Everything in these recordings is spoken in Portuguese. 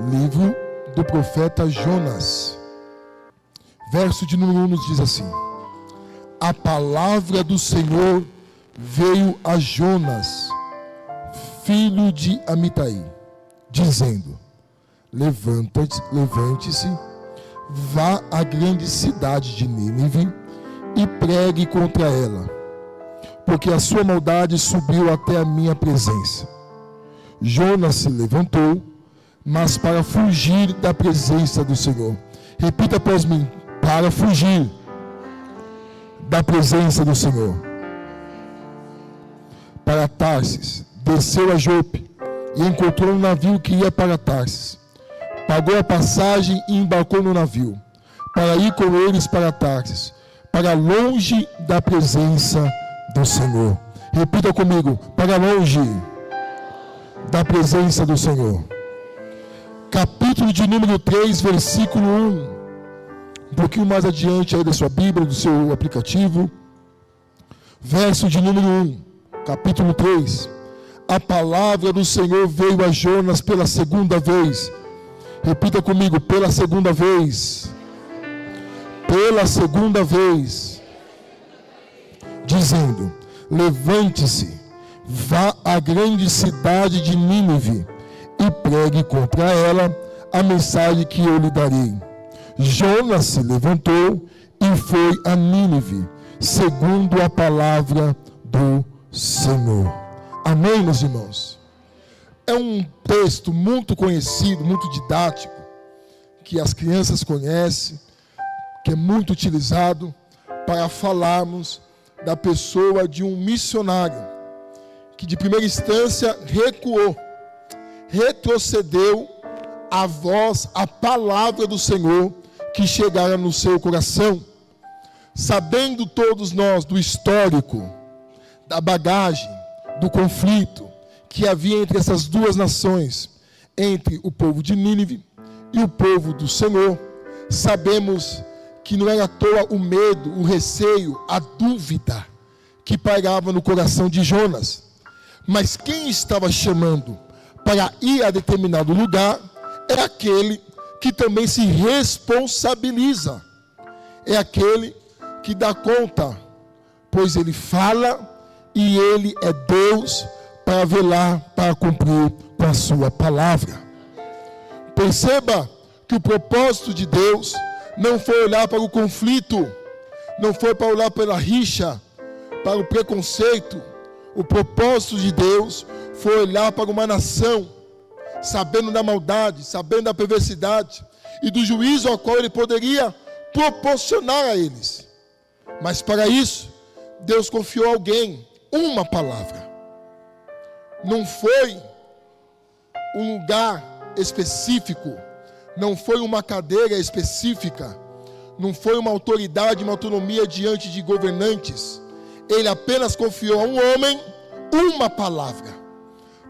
Livro do profeta Jonas. Verso de número 1 nos diz assim: a palavra do Senhor veio a Jonas, filho de Amitai, dizendo: levante-se, vá à grande cidade de Nínive e pregue contra ela, porque a sua maldade subiu até a minha presença. Jonas se levantou, mas para fugir da presença do Senhor. Repita após mim: para fugir da presença do Senhor. Para Tarsis, desceu a Jope e encontrou um navio que ia para Tarsis. Pagou a passagem e embarcou no navio, para ir com eles para Tarsis, para longe da presença do Senhor. Repita comigo: para longe da presença do Senhor. Capítulo de número 3, versículo 1. Um pouquinho mais adiante aí da sua Bíblia, do seu aplicativo. Verso de número 1, capítulo 3. A palavra do Senhor veio a Jonas pela segunda vez. Repita comigo: pela segunda vez. Pela segunda vez. Dizendo: levante-se, vá à grande cidade de Nínive e pregue contra ela a mensagem que eu lhe darei. Jonas se levantou e foi a Nínive, segundo a palavra do Senhor. Amém, meus irmãos? É um texto muito conhecido, muito didático, que as crianças conhecem, que é muito utilizado para falarmos da pessoa de um missionário, que de primeira instância recuou, retrocedeu a voz, a palavra do Senhor que chegara no seu coração. Sabendo todos nós do histórico, da bagagem, do conflito que havia entre essas duas nações, entre o povo de Nínive e o povo do Senhor, sabemos que não era à toa o medo, o receio, a dúvida que pairava no coração de Jonas. Mas quem estava chamando para ir a determinado lugar é aquele que também se responsabiliza, é aquele que dá conta, pois ele fala e ele é Deus para velar, para cumprir com a sua palavra. Perceba que o propósito de Deus não foi olhar para o conflito, não foi para olhar pela rixa, para o preconceito. O propósito de Deus foi olhar para uma nação, sabendo da maldade, sabendo da perversidade e do juízo ao qual ele poderia proporcionar a eles. Mas para isso, Deus confiou a alguém uma palavra. Não foi um lugar específico, não foi uma cadeira específica, não foi uma autoridade, uma autonomia diante de governantes. Ele apenas confiou a um homem uma palavra.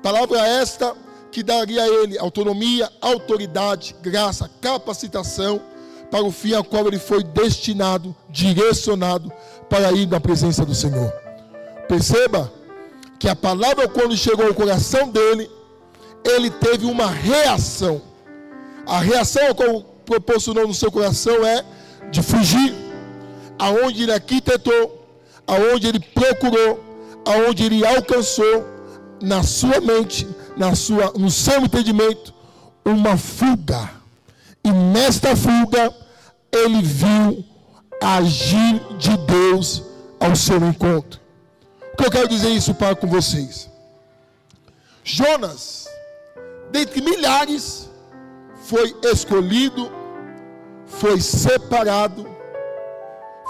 Palavra esta que daria a ele autonomia, autoridade, graça, capacitação para o fim ao qual ele foi destinado, direcionado para ir na presença do Senhor. Perceba que a palavra, quando chegou ao coração dele, ele teve uma reação. A reação a qual proporcionou no seu coração é de fugir. Aonde ele arquitetou, aonde ele procurou, aonde ele alcançou, na sua mente, no seu entendimento, uma fuga. E nesta fuga, ele viu agir de Deus ao seu encontro. O que eu quero dizer isso para com vocês? Jonas, dentre milhares, foi escolhido, foi separado,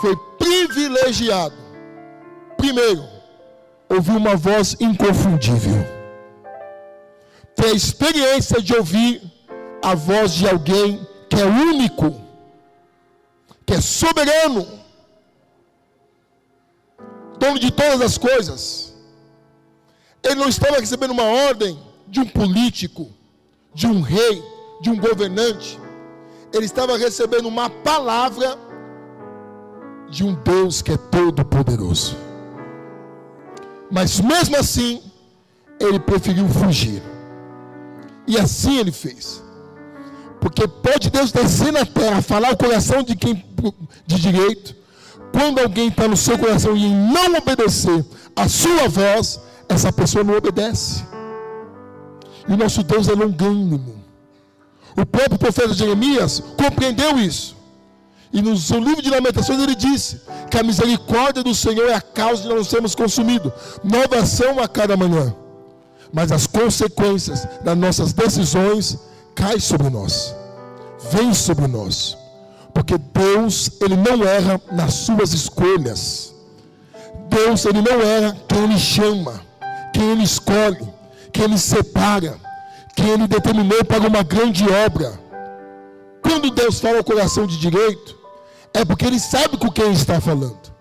foi privilegiado. Primeiro, ouviu uma voz inconfundível. Ter a experiência de ouvir a voz de alguém que é único, que é soberano, dono de todas as coisas. Ele não estava recebendo uma ordem de um político, de um rei, de um governante. Ele estava recebendo uma palavra de um Deus que é todo poderoso. Mas mesmo assim, ele preferiu fugir. E assim ele fez. Porque pode Deus descer na terra, falar o coração de quem de direito. Quando alguém está no seu coração e não obedecer a sua voz, essa pessoa não obedece. E o nosso Deus é longânimo. O próprio profeta Jeremias compreendeu isso. E no seu livro de Lamentações ele disse que a misericórdia do Senhor é a causa de nós não sermos consumidos. Novas são a cada manhã. Mas as consequências das nossas decisões caem sobre nós. Vêm sobre nós. Porque Deus, Ele não erra nas suas escolhas. Deus, Ele não erra quem Ele chama, quem Ele escolhe, quem Ele separa, quem Ele determinou para uma grande obra. Quando Deus fala ao coração de direito, é porque Ele sabe com quem está falando.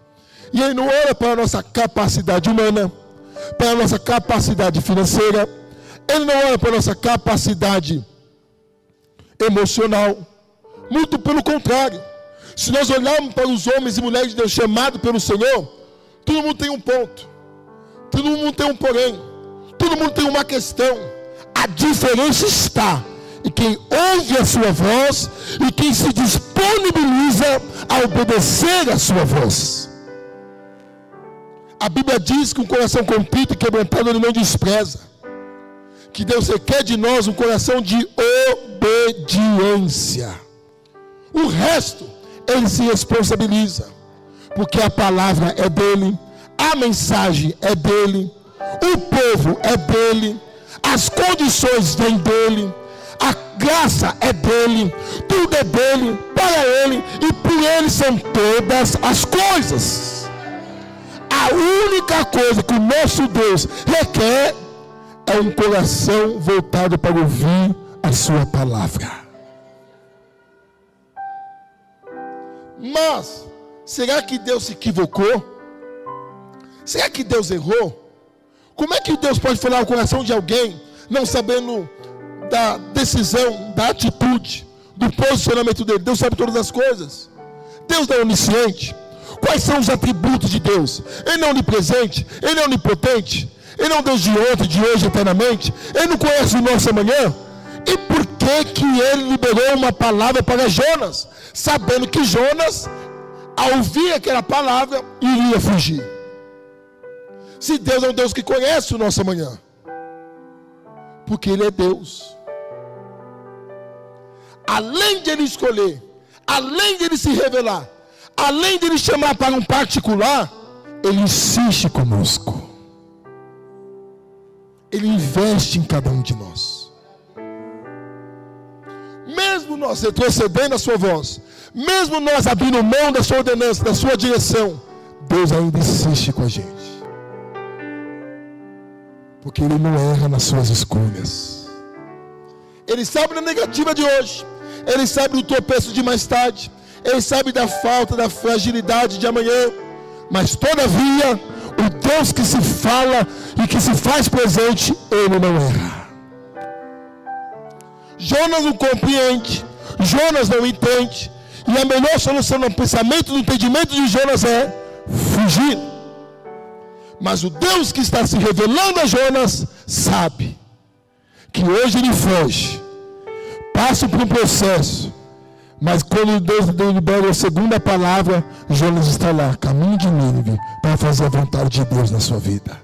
E Ele não olha para a nossa capacidade humana, para a nossa capacidade financeira. Ele não olha para a nossa capacidade emocional. Muito pelo contrário. Se nós olharmos para os homens e mulheres de Deus chamados pelo Senhor, todo mundo tem um ponto, todo mundo tem um porém, todo mundo tem uma questão. A diferença está em quem ouve a sua voz e quem se disponibiliza a obedecer a sua voz. A Bíblia diz que um coração contrito e quebrantado Ele não despreza. Que Deus requer de nós um coração de obediência. O resto, Ele se responsabiliza. Porque a palavra é dEle, a mensagem é dEle, o povo é dEle, as condições vêm dEle, a graça é dEle, tudo é dEle, para Ele e por Ele são todas as coisas. A única coisa que o nosso Deus requer é um coração voltado para ouvir a sua palavra. Mas, será que Deus se equivocou? Será que Deus errou? Como é que Deus pode falar ao coração de alguém, não sabendo da decisão, da atitude, do posicionamento dele? Deus sabe todas as coisas. Deus é onisciente. Quais são os atributos de Deus? Ele não é onipresente, Ele é onipotente, Ele é um Deus de ontem, de hoje, eternamente. Ele não conhece o nosso amanhã. E por que Ele liberou uma palavra para Jonas, sabendo que Jonas, ao ouvir aquela palavra, iria fugir? Se Deus é um Deus que conhece o nosso amanhã, porque Ele é Deus. Além de Ele escolher, além de Ele se revelar, além de Ele chamar para um particular, Ele insiste conosco. Ele investe em cada um de nós. Mesmo nós retrocedendo a sua voz, mesmo nós abrindo mão da sua ordenança, da sua direção, Deus ainda insiste com a gente. Porque Ele não erra nas suas escolhas. Ele sabe da negativa de hoje, Ele sabe do tropeço de mais tarde, Ele sabe da falta, da fragilidade de amanhã. Mas todavia, o Deus que se fala e que se faz presente, Ele não erra. Jonas não compreende, Jonas não entende, e a melhor solução no pensamento, no entendimento de Jonas é fugir. Mas o Deus que está se revelando a Jonas sabe que hoje ele foge, passa por um processo, mas quando Deus libera a segunda palavra, Jonas está lá, caminho de Nínive, para fazer a vontade de Deus na sua vida.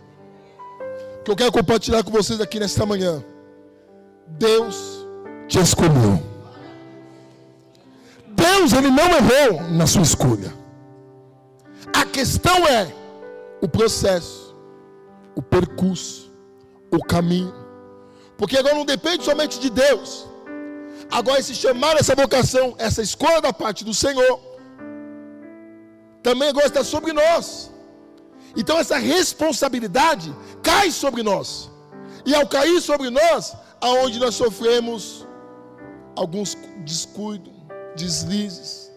O que eu quero compartilhar com vocês aqui nesta manhã: Deus te escolheu. Deus, Ele não errou na sua escolha. A questão é o processo, o percurso, o caminho. Porque agora não depende somente de Deus. Agora esse chamado, essa vocação, essa escolha da parte do Senhor, também agora está sobre nós. Então essa responsabilidade cai sobre nós. E ao cair sobre nós, aonde nós sofremos alguns descuidos, deslizes.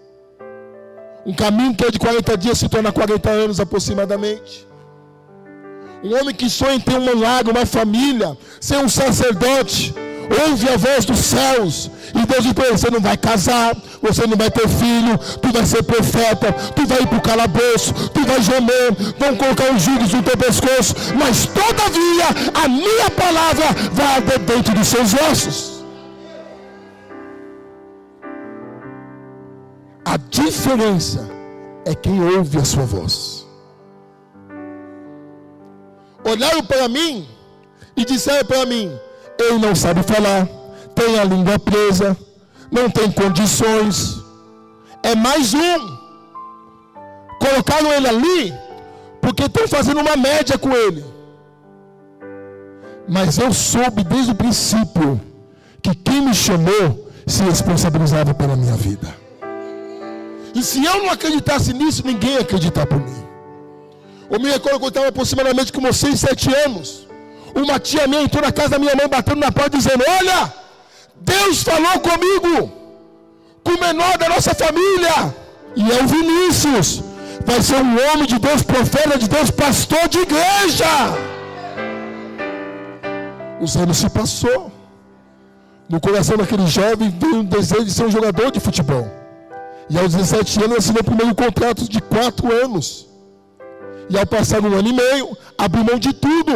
Um caminho que é de 40 dias se torna 40 anos aproximadamente. Um homem que sonha em ter um lar, uma família, ser um sacerdote, ouve a voz dos céus, e Deus diz para ele: você não vai casar, você não vai ter filho, tu vai ser profeta, tu vai ir para o calabouço, tu vai gemer, vão colocar os juros no teu pescoço, mas todavia a minha palavra vai arder dentro dos seus ossos. A diferença é quem ouve a sua voz. Olharam para mim e disseram para mim: ele não sabe falar, tem a língua presa, não tem condições, é mais um. Colocaram ele ali porque estão fazendo uma média com ele. Mas eu soube desde o princípio que quem me chamou se responsabilizava pela minha vida. E se eu não acreditasse nisso, ninguém ia acreditar por mim. Eu me recordo que eu estava aproximadamente com 6, 7 anos. Uma tia minha entrou na casa da minha mãe, batendo na porta, dizendo: olha, Deus falou comigo, com o menor da nossa família, e é o Vinícius, vai ser um homem de Deus, profeta de Deus, pastor de igreja. Os anos se passou. No coração daquele jovem veio um desejo de ser um jogador de futebol. E aos 17 anos assinou o primeiro contrato de 4 anos. E ao passar 1 ano e meio, abriu mão de tudo.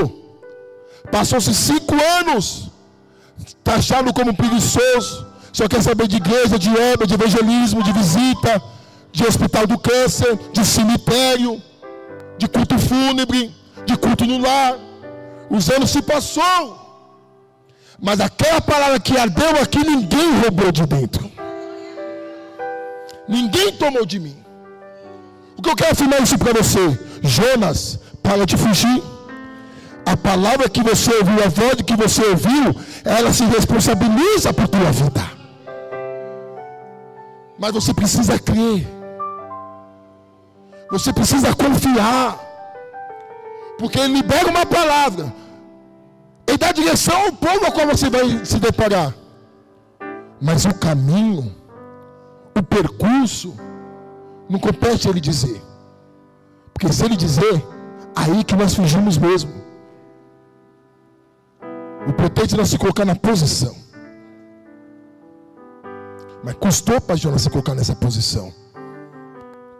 Passou-se 5 anos, taxado como preguiçoso, só quer saber de igreja, de obra, de evangelismo, de visita, de hospital do câncer, de cemitério, de culto fúnebre, de culto no lar. Os anos se passou, mas aquela palavra que ardeu aqui, ninguém roubou de dentro. Ninguém tomou de mim. O que eu quero afirmar isso para você? Jonas, para de fugir. A palavra que você ouviu, a voz que você ouviu, ela se responsabiliza por tua vida. Mas você precisa crer. Você precisa confiar. Porque ele libera uma palavra. Ele dá direção ao povo ao qual você vai se deparar. Mas o caminho, o percurso, não compete ele dizer. Porque se ele dizer, aí que nós fugimos mesmo. O importante é nós se colocar na posição. Mas custou para Jonas se colocar nessa posição.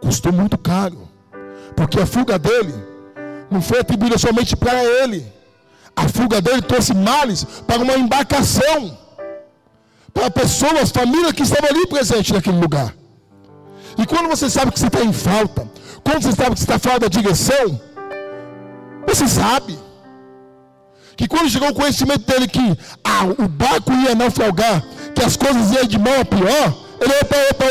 Custou muito caro. Porque a fuga dele não foi atribuída somente para ele. A fuga dele trouxe males para uma embarcação, para pessoas, famílias que estavam ali presentes naquele lugar. E quando você sabe que você está em falta, quando você sabe que você está fora da direção, você sabe que quando chegou o conhecimento dele que o barco ia naufragar, que as coisas iam de mal a pior, ele: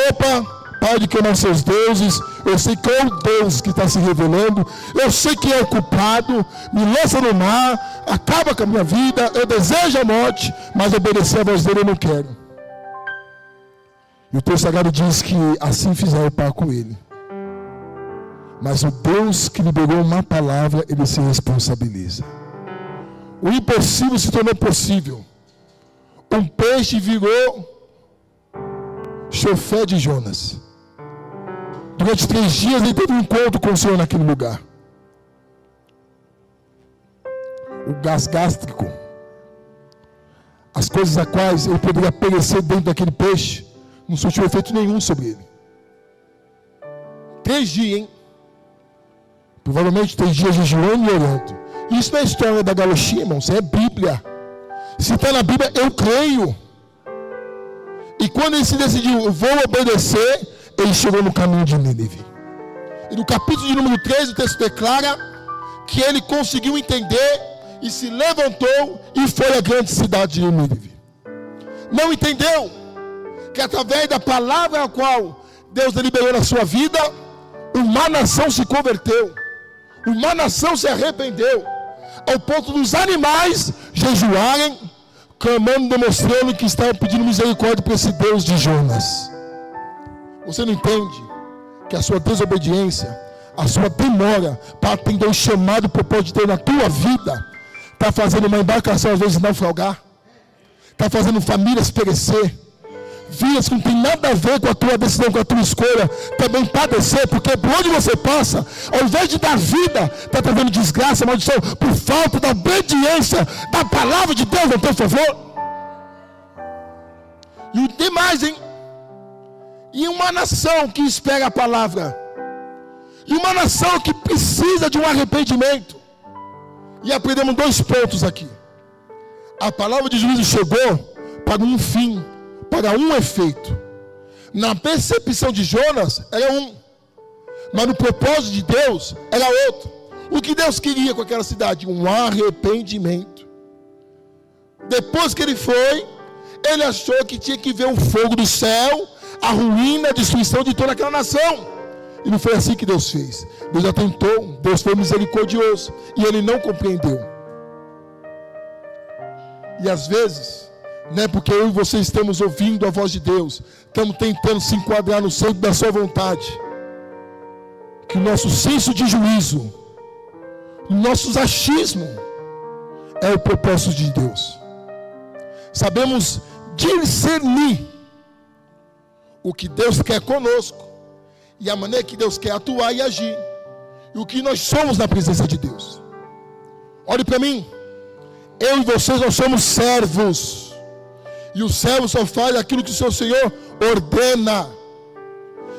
opa, para de queimar seus deuses. Eu sei que é o Deus que está se revelando, eu sei que é o culpado, me lança no mar, acaba com a minha vida, eu desejo a morte, mas obedecer a voz dele eu não quero. E o texto sagrado diz que assim fizeram para com ele. Mas o Deus que liberou uma palavra, ele se responsabiliza. O impossível se tornou possível. Um peixe virou chofé de Jonas. Durante 3 dias ele teve um encontro com o Senhor naquele lugar. O gás gástrico, as coisas a quais ele poderia perecer dentro daquele peixe, não surtiu efeito nenhum sobre ele. 3 dias, hein? Provavelmente 3 dias jejuando e orando. Isso não é história da galoxia, irmão. Isso é Bíblia. Se está na Bíblia, eu creio. E quando ele se decidiu, eu vou obedecer, ele chegou no caminho de Nínive. E no capítulo de número 3, o texto declara que ele conseguiu entender e se levantou e foi à grande cidade de Nínive. Não entendeu que através da palavra a qual Deus deliberou na sua vida, uma nação se converteu, uma nação se arrependeu, ao ponto dos animais jejuarem, clamando, demonstrando que estavam pedindo misericórdia para esse Deus de Jonas. Você não entende que a sua desobediência, a sua demora para atender o chamado que pode ter na tua vida, está fazendo uma embarcação às vezes naufragar, está fazendo famílias perecer, vidas que não tem nada a ver com a tua decisão, com a tua escolha, também padecer, porque por onde você passa, ao invés de dar vida, está trazendo desgraça, maldição, por falta da obediência da palavra de Deus a teu favor. E tem mais, hein? E uma nação que espera a palavra, e uma nação que precisa de um arrependimento. E aprendemos 2 pontos aqui. A palavra de juízo chegou para um fim, para um efeito, Na percepção de Jonas era um, mas no propósito de Deus era outro. O que Deus queria com aquela cidade? Um arrependimento. Depois que ele foi, ele achou que tinha que ver o fogo do céu, a ruína, a destruição de toda aquela nação. E não foi assim que Deus fez. Deus atentou, Deus foi misericordioso, e ele não compreendeu. E às vezes, não é porque eu e você estamos ouvindo a voz de Deus, estamos tentando se enquadrar no centro da sua vontade, que o nosso senso de juízo, o nosso achismo é o propósito de Deus. Sabemos discernir o que Deus quer conosco e a maneira que Deus quer atuar e agir, e o que nós somos na presença de Deus. Olhe para mim, eu e vocês nós somos servos, e o servo só faz aquilo que o seu Senhor ordena.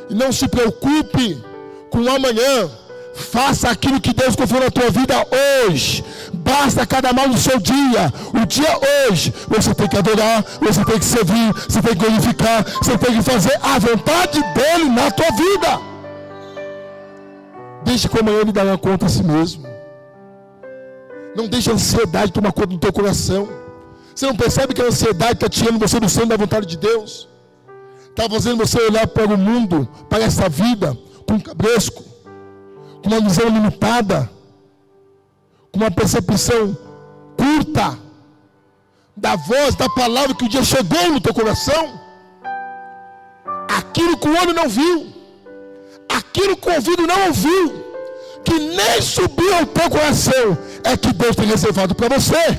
E não se preocupe com o amanhã. Faça aquilo que Deus confiou na tua vida hoje. Basta cada mal do seu dia. O dia hoje, você tem que adorar, você tem que servir, você tem que glorificar, você tem que fazer a vontade dele na tua vida. Deixe que amanhã ele dará conta a si mesmo. Não deixe a ansiedade tomar conta do teu coração. Você não percebe que a ansiedade está tirando você do centro da vontade de Deus? Está fazendo você olhar para o mundo, para essa vida, com cabresco, com uma visão limitada, com uma percepção curta da voz, da palavra que o dia chegou no teu coração. Aquilo que o olho não viu, aquilo que o ouvido não ouviu, que nem subiu ao teu coração, é que Deus tem reservado para você.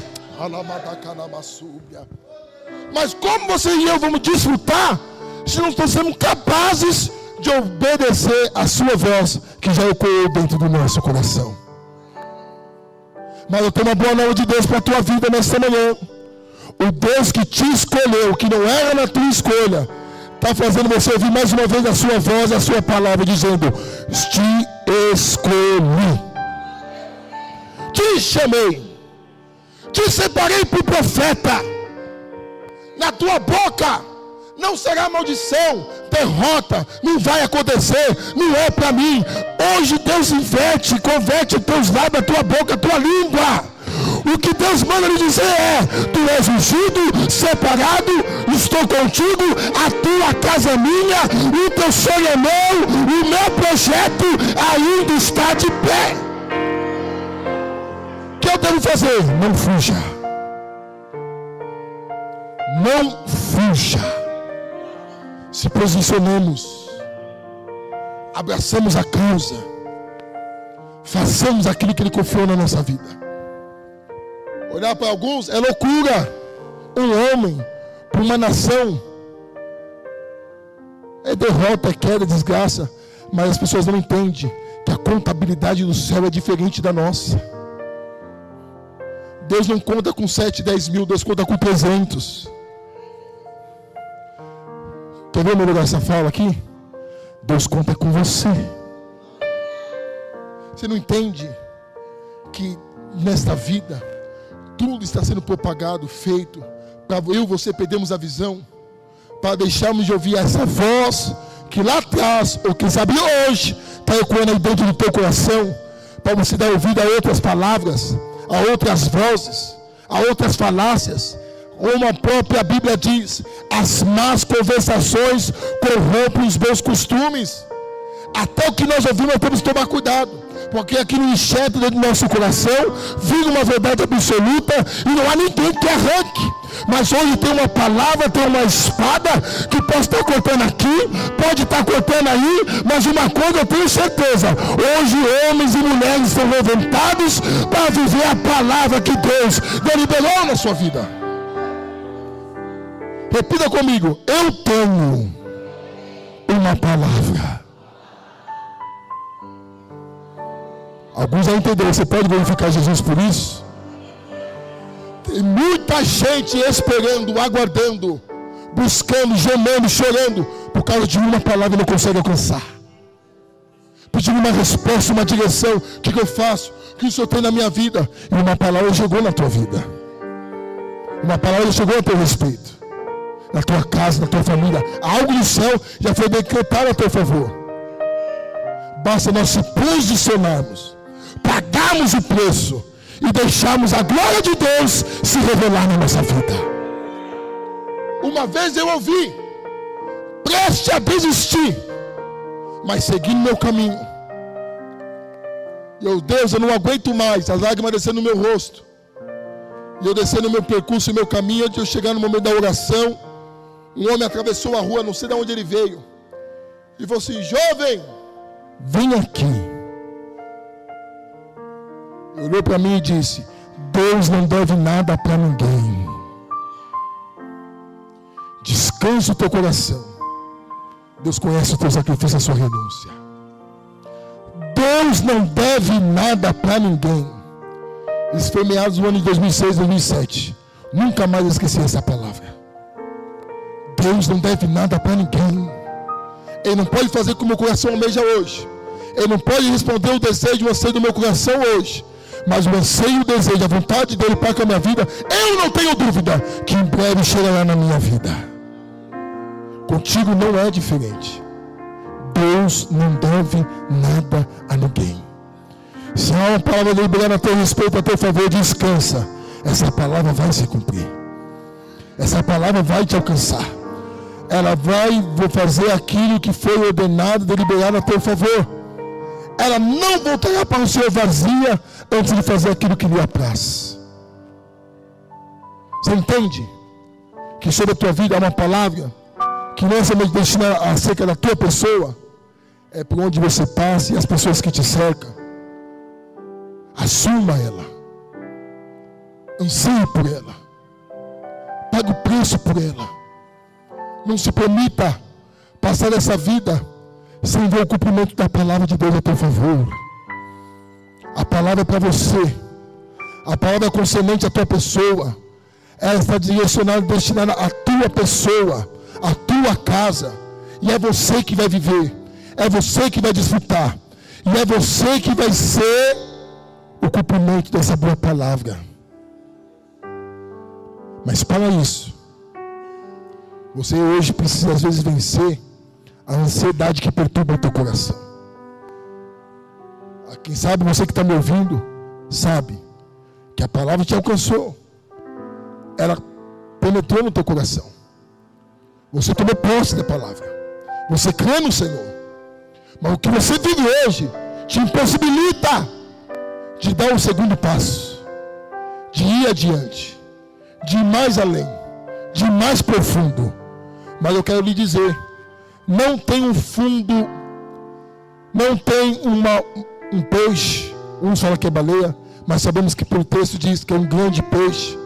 Mas como você e eu vamos desfrutar se não estamos capazes de obedecer a sua voz, que já ecoou dentro do nosso coração? Mas eu tenho uma boa nova de Deus para a tua vida nesta manhã. O Deus que te escolheu, que não era na tua escolha, está fazendo você ouvir mais uma vez a sua voz, a sua palavra, dizendo: te escolhi, te chamei, te separei para o profeta. Na tua boca não será maldição, derrota, não vai acontecer, não é para mim. Hoje Deus converte teus lábios, a tua boca, a tua língua. O que Deus manda lhe dizer é: tu és ungido, separado, estou contigo, a tua casa é minha, o teu sonho é meu, o meu projeto ainda está de pé. O que eu devo fazer? Não fuja. Não fuja. Se posicionemos, abraçamos a causa, façamos aquilo que Ele confiou na nossa vida. Olhar para alguns é loucura. Um homem, para uma nação, é derrota, é queda, é desgraça. Mas as pessoas não entendem que a contabilidade do céu é diferente da nossa. Deus não conta com 7, 10 mil, Deus conta com 300. Quer ver meu lugar essa fala aqui? Deus conta com você. Você não entende que nesta vida tudo está sendo propagado, feito para eu e você perdermos a visão, para deixarmos de ouvir essa voz que lá atrás, ou quem sabe hoje, está ecoando aí dentro do teu coração, para você dar ouvido a outras palavras, a outras vozes, a outras falácias. Como a própria Bíblia diz, as más conversações corrompem os bons costumes. Até o que nós ouvimos nós temos que tomar cuidado, porque aquilo enxerta dentro do nosso coração, vira uma verdade absoluta e não há ninguém que arranque. Mas hoje tem uma palavra, tem uma espada que pode estar cortando aqui, pode estar cortando aí, mas uma coisa eu tenho certeza: hoje homens e mulheres são levantados para viver a palavra que Deus deliberou na sua vida. Repita comigo: eu tenho uma palavra. Alguns já entenderam. Você pode glorificar Jesus por isso? Tem muita gente esperando, aguardando, buscando, gemendo, chorando, por causa de uma palavra e não consegue alcançar. Pedindo uma resposta, uma direção. O que eu faço? O que o Senhor tem na minha vida? E uma palavra chegou na tua vida. Uma palavra chegou a teu respeito. na tua casa, na tua família. Algo do céu já foi decretado a teu favor. Basta nós se posicionarmos, pagarmos o preço e deixarmos a glória de Deus se revelar na nossa vida. Uma vez eu ouvi, preste a desistir, mas seguindo meu caminho. Deus, eu não aguento mais, as lágrimas descendo no meu rosto. E eu descendo o meu percurso, o meu caminho, antes de eu chegar no momento da oração, um homem atravessou a rua, não sei de onde ele veio, e falou assim: jovem, vem aqui. Ele olhou para mim e disse: Deus não deve nada para ninguém. Descansa o teu coração. Deus conhece o teu sacrifício e a sua renúncia. Deus não deve nada para ninguém. Isso foi meados do ano de 2006, 2007. Nunca mais esqueci essa palavra. Deus não deve nada para ninguém. Ele não pode fazer como o meu coração almeja hoje. Ele não pode responder o desejo e o anseio do meu coração hoje. Mas o anseio e o desejo, a vontade dele para com a minha vida, eu não tenho dúvida que em breve chegará na minha vida. Contigo não é diferente. Deus não deve nada a ninguém. Se há uma palavra liberada a teu respeito, a teu favor, descansa. Essa palavra vai se cumprir. Essa palavra vai te alcançar. Ela vai fazer aquilo que foi ordenado, deliberado a teu favor. Ela não voltará para o Senhor vazia antes de fazer aquilo que lhe apraz. Você entende? Que sobre a tua vida há uma palavra que não é somente destinada acerca da tua pessoa, é por onde você passa e as pessoas que te cercam. Assuma ela. Anseie por ela. Pague o preço por ela. Não se permita passar essa vida sem ver o cumprimento da palavra de Deus a teu favor. A palavra é para você. A palavra é concernente à tua pessoa. Ela está direcionada, destinada à tua pessoa, à tua casa. E é você que vai viver. É você que vai desfrutar. E é você que vai ser o cumprimento dessa boa palavra. Mas para isso, você hoje precisa às vezes vencer a ansiedade que perturba o teu coração. Quem sabe você que está me ouvindo, sabe que a palavra te alcançou. Ela penetrou no teu coração. Você tomou posse da palavra. Você crê no Senhor. Mas o que você vive hoje te impossibilita de dar um segundo passo, de ir adiante, de ir mais além, de ir mais profundo. Mas eu quero lhe dizer, não tem um fundo, não tem um peixe, uns falam que é baleia, mas sabemos que pelo texto diz que é um grande peixe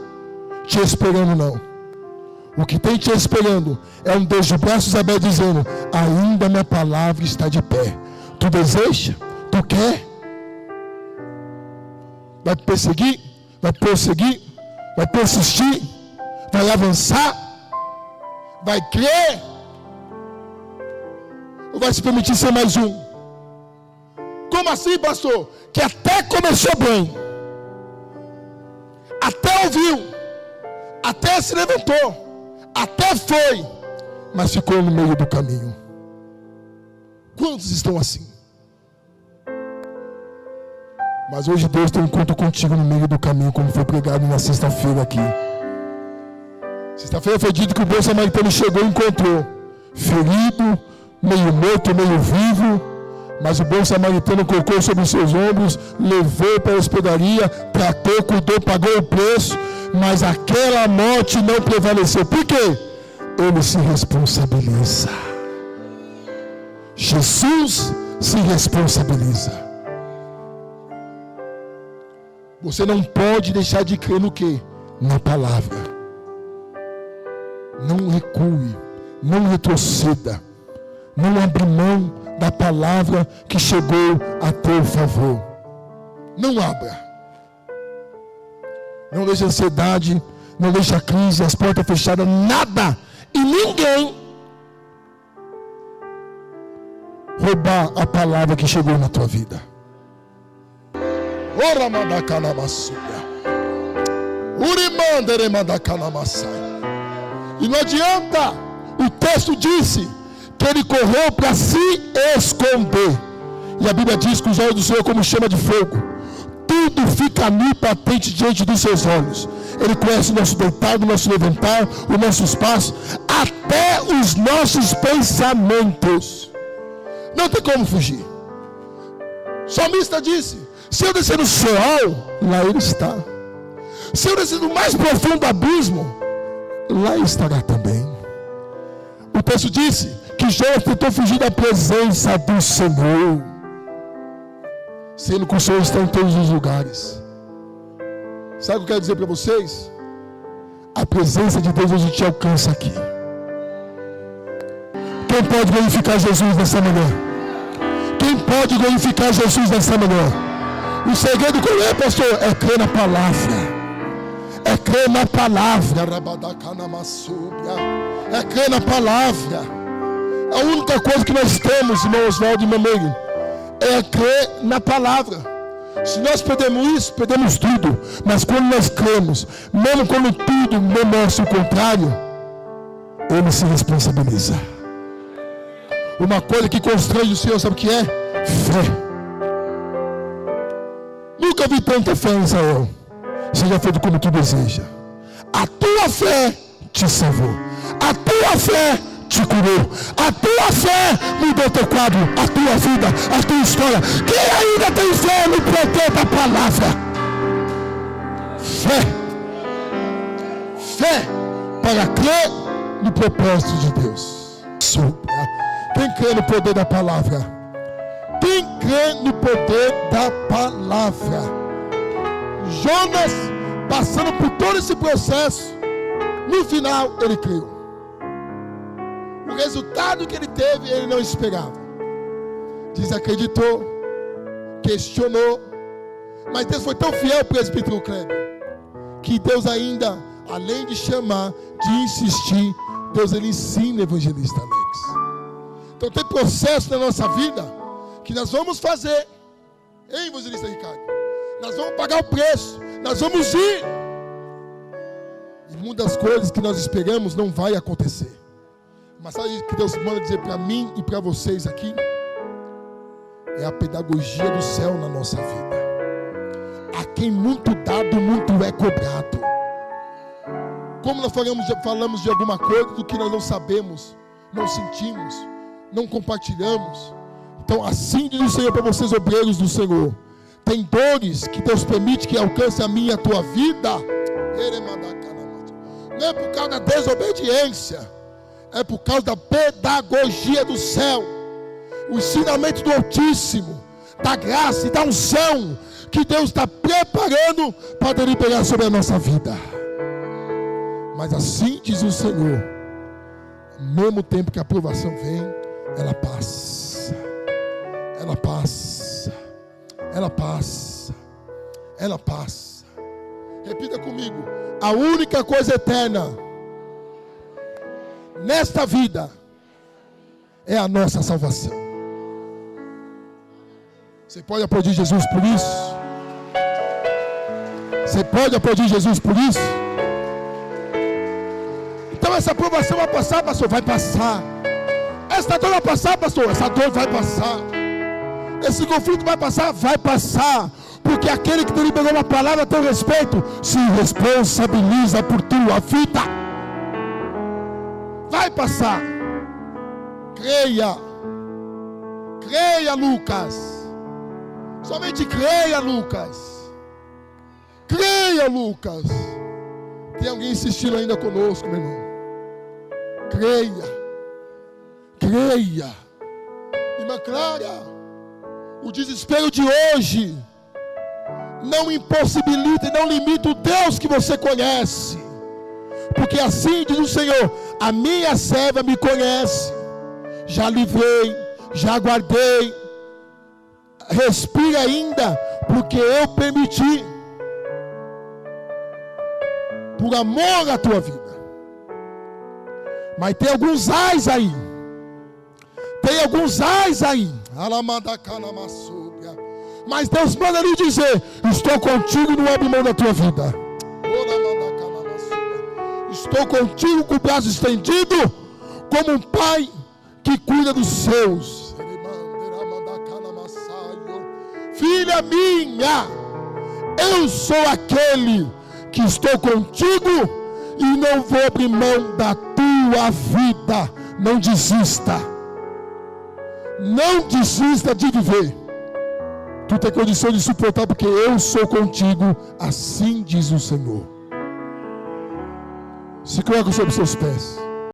te esperando. Não. O que tem te esperando é um Deus de braços abertos dizendo: ainda minha palavra está de pé. Tu deseja? Tu quer? Vai perseguir? Vai prosseguir? Vai persistir? Vai avançar? Vai crer? Ou vai se permitir ser mais um? Como assim, pastor? Que até começou bem, até ouviu, até se levantou, até foi, mas ficou no meio do caminho. Quantos estão assim? Mas hoje Deus tem um encontro contigo no meio do caminho, como foi pregado na sexta-feira aqui. Sexta-feira foi dito que o bom samaritano chegou e encontrou ferido, meio morto, meio vivo, mas o bom samaritano colocou sobre os seus ombros, levou para a hospedaria, tratou, cuidou, pagou o preço, mas aquela morte não prevaleceu. Por quê? Ele se responsabiliza. Jesus se responsabiliza. Você não pode deixar de crer no quê? Na palavra. Não recue, não retroceda, não abra mão da palavra que chegou a teu favor. Não abra. Não deixe a ansiedade, não deixe a crise, as portas fechadas, nada e ninguém roubar a palavra que chegou na tua vida. Ora mandacana massuya. Uri mandere mandacana massai. E não adianta, o texto disse que ele correu para se esconder. E a Bíblia diz que os olhos do Senhor como chama de fogo. Tudo fica nu patente diante dos seus olhos. Ele conhece o nosso deitar, o nosso levantar, os nossos passos, até os nossos pensamentos. Não tem como fugir. O salmista disse: se eu descer no Sheol, lá ele está. Se eu descer no mais profundo abismo, lá ele estará também. O texto disse que Jó tentou fugir da presença do Senhor, sendo que o Senhor está em todos os lugares. Sabe o que eu quero dizer para vocês? A presença de Deus hoje te alcança aqui. Quem pode glorificar Jesus nessa manhã? Quem pode glorificar Jesus nessa manhã? O segredo qual é, pastor? É crer na palavra. É crer na palavra. É crer na palavra. A única coisa que nós temos, irmão Oswaldo e mamãe, é crer na palavra. Se nós perdemos isso, perdemos tudo. Mas quando nós cremos, mesmo quando tudo demonstra o contrário, Ele se responsabiliza. Uma coisa que constrange o Senhor, sabe o que é? Fé. Nunca vi tanta fé em Israel. Seja feito como tu deseja. A tua fé te salvou. A tua fé te curou. A tua fé mudou teu quadro, a tua vida, a tua história. Quem ainda tem fé no poder da palavra? Fé. Fé para crer no propósito de Deus. Quem crê no poder da palavra? Quem crê no poder da palavra? Jonas, passando por todo esse processo, no final ele creu. O resultado que ele teve, ele não esperava. Desacreditou, questionou, mas Deus foi tão fiel, presbítero Kleber, que Deus ainda, além de chamar, de insistir, Deus ele ensina, evangelista Alex. Então tem processo na nossa vida que nós vamos fazer, hein, evangelista Ricardo? Nós vamos pagar o preço, nós vamos ir. E muitas das coisas que nós esperamos não vai acontecer. Mas sabe o que Deus manda dizer para mim e para vocês aqui? É a pedagogia do céu na nossa vida. A quem muito dado, muito é cobrado. Como nós falamos de alguma coisa do que nós não sabemos, não sentimos, não compartilhamos. Então assim diz o Senhor para vocês, obreiros do Senhor. Tem dores que Deus permite que alcance a minha e a tua vida. Não é por causa da desobediência, é por causa da pedagogia do céu, o ensinamento do Altíssimo, da graça e da unção que Deus está preparando para deliberar sobre a nossa vida. Mas assim diz o Senhor, ao mesmo tempo que a aprovação vem, ela passa, ela passa, ela passa, ela passa. Repita comigo: a única coisa eterna nesta vida é a nossa salvação. Você pode aplaudir Jesus por isso? Você pode aplaudir Jesus por isso? Então essa aprovação vai passar, pastor? Vai passar. Essa dor vai passar, pastor? Essa dor vai passar. Esse conflito vai passar? Vai passar. Porque aquele que te liberou uma palavra a teu respeito se responsabiliza por tua vida. Vai passar. Creia. Creia, Lucas. Somente creia, Lucas. Creia, Lucas. Tem alguém insistindo ainda conosco, meu irmão? Creia. Creia. Irmã Clara, o desespero de hoje não impossibilita e não limita o Deus que você conhece. Porque assim diz o Senhor: a minha serva me conhece, já livrei, já guardei, respira ainda, porque eu permiti, por amor à tua vida. Mas tem alguns ais aí, tem alguns ais aí, mas Deus manda lhe dizer: estou contigo, não abre mão da tua vida. Estou contigo com o braço estendido, como um pai que cuida dos seus. Filha minha, eu sou aquele que estou contigo e não vou abrir mão da tua vida. Não desista. Não desista de viver. Tu tem condição de suportar, porque eu sou contigo, assim diz o Senhor. Se coloca sobre seus pés.